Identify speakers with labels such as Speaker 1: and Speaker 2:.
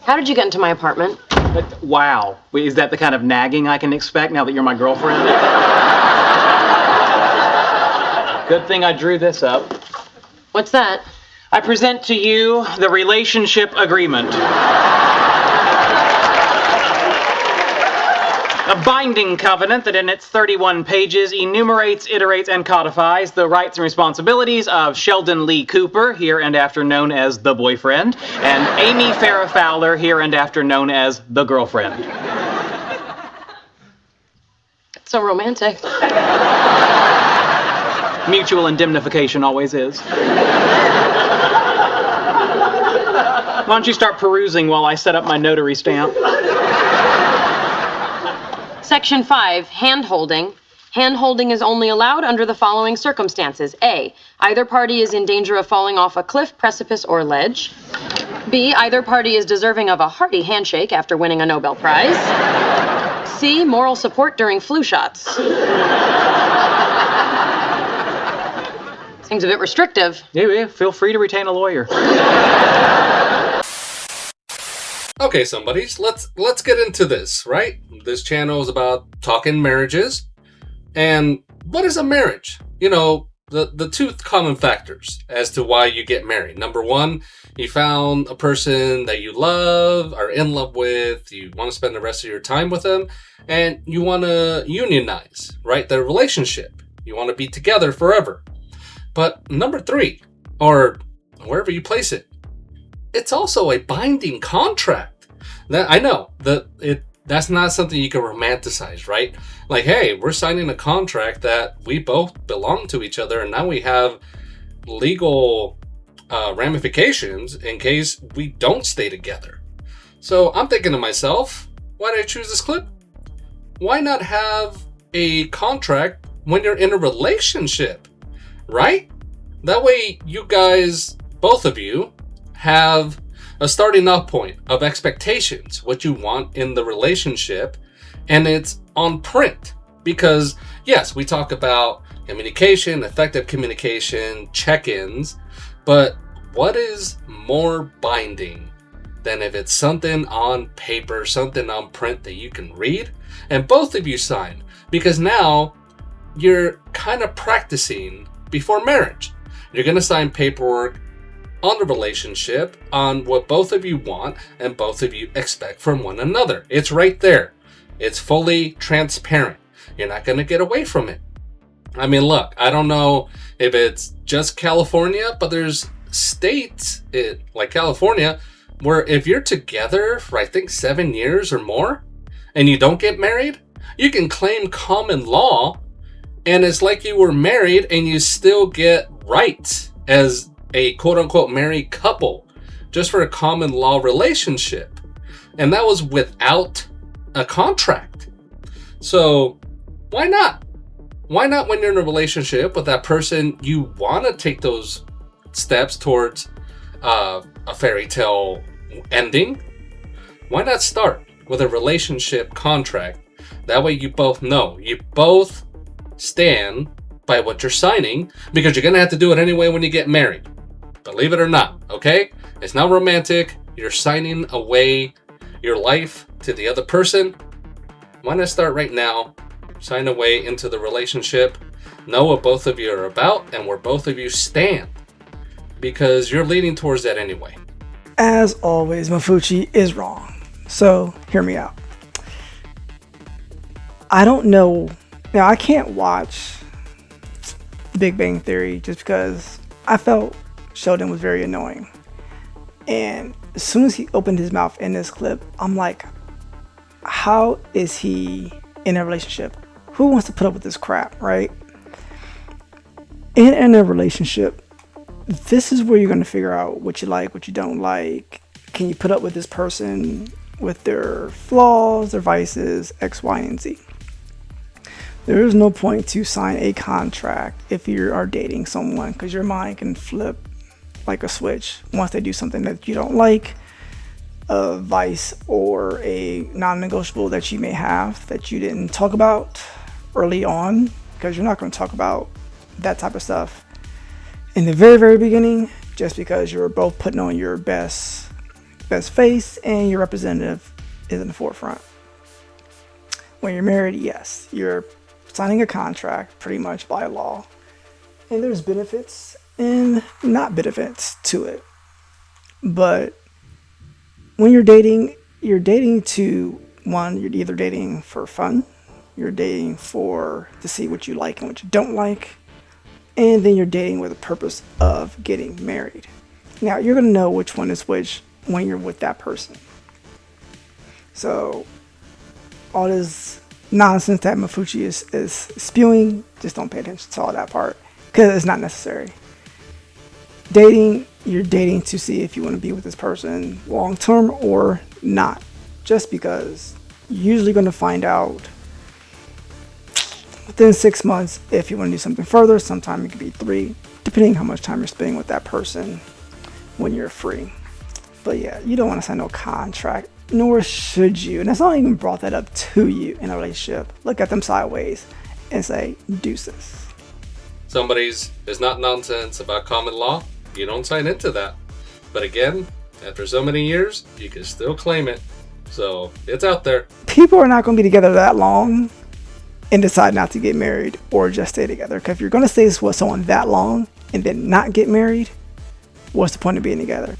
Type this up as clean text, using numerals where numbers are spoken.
Speaker 1: How did you get into my apartment?
Speaker 2: Wow. Wait, is that the kind of nagging I can expect now that you're my girlfriend? Good thing I drew this up.
Speaker 1: What's that?
Speaker 2: I present to you the relationship agreement. A binding covenant that in its 31 pages enumerates, iterates, and codifies the rights and responsibilities of Sheldon Lee Cooper, here and after known as the boyfriend, and Amy Farrah Fowler, here and after known as the girlfriend.
Speaker 1: It's so romantic.
Speaker 2: Mutual indemnification always is. Why don't you start perusing while I set up my notary stamp?
Speaker 1: Section 5, hand-holding. Hand-holding is only allowed under the following circumstances. A, either party is in danger of falling off a cliff, precipice, or ledge. B, either party is deserving of a hearty handshake after winning a Nobel Prize. C, moral support during flu shots. Seems a bit restrictive.
Speaker 2: Yeah, feel free to retain a lawyer.
Speaker 3: Okay, somebodies, let's get into this, right? This channel is about talking marriages. And what is a marriage? You know, the two common factors as to why you get married. Number one, you found a person that you love, are in love with, you want to spend the rest of your time with them, and you want to unionize, right? The relationship. You want to be together forever. But number three, or wherever you place it, it's also a binding contract. That I know that's not something you can romanticize, right? Like, hey, we're signing a contract that we both belong to each other, and now we have legal ramifications in case we don't stay together. So I'm thinking to myself, why did I choose this clip? Why not have a contract when you're in a relationship, right? That way you guys, both of you, have a starting off point of expectations, what you want in the relationship, and it's on print. Because yes, we talk about communication, effective communication, check-ins, but what is more binding than if it's something on paper, something on print that you can read and both of you sign? Because now you're kind of practicing before marriage. You're going to sign paperwork on the relationship, on what both of you want and both of you expect from one another. It's right there. It's fully transparent. You're not going to get away from it. I mean, look, I don't know if it's just California, but there's states like California where if you're together for, I think, 7 years or more and you don't get married, you can claim common law and it's like you were married and you still get rights as a quote-unquote married couple just for a common law relationship. And that was without a contract. So why not? Why not, when you're in a relationship with that person, you want to take those steps towards a fairy tale ending? Why not start with a relationship contract? That way you both know, you both stand by what you're signing, because you're going to have to do it anyway when you get married. Believe it or not, okay? It's not romantic. You're signing away your life to the other person. Why not start right now? Sign away into the relationship. Know what both of you are about and where both of you stand. Because you're leading towards that anyway.
Speaker 4: As always, Mafuchi is wrong. So, hear me out. I don't know. Now, I can't watch The Big Bang Theory just because I felt Sheldon was very annoying. And as soon as he opened his mouth in this clip, I'm like, how is he in a relationship? Who wants to put up with this crap, right? In a relationship, this is where you're going to figure out what you like, what you don't like. Can you put up with this person with their flaws, their vices, X, Y, and Z? There is no point to sign a contract if you are dating someone, because your mind can flip like a switch once they do something that you don't like, a vice or a non-negotiable that you may have that you didn't talk about early on, because you're not going to talk about that type of stuff in the very, very beginning, just because you're both putting on your best best face and your representative is in the forefront. When you're married, yes, you're signing a contract pretty much by law. And there's benefits and not benefits to it. But when you're dating to, one, you're either dating for fun, you're dating to see what you like and what you don't like, and then you're dating with the purpose of getting married. Now, you're going to know which one is which when you're with that person. So, all this nonsense that Mafuchi is spewing, just don't pay attention to all that part, because it's not necessary. You're dating to see if you want to be with this person long term or not. Just because you're usually going to find out within 6 months if you want to do something further. Sometimes it could be 3, depending on how much time you're spending with that person when you're free. But yeah, you don't want to sign no contract, nor should you. And that's not even brought that up to you in a relationship. Look at them sideways and say, deuces.
Speaker 3: Somebody's is not nonsense about common law, you don't sign into that. But again, after so many years, you can still claim it. So it's out there.
Speaker 4: People are not going to be together that long and decide not to get married or just stay together. Because if you're going to stay with someone that long and then not get married, what's the point of being together?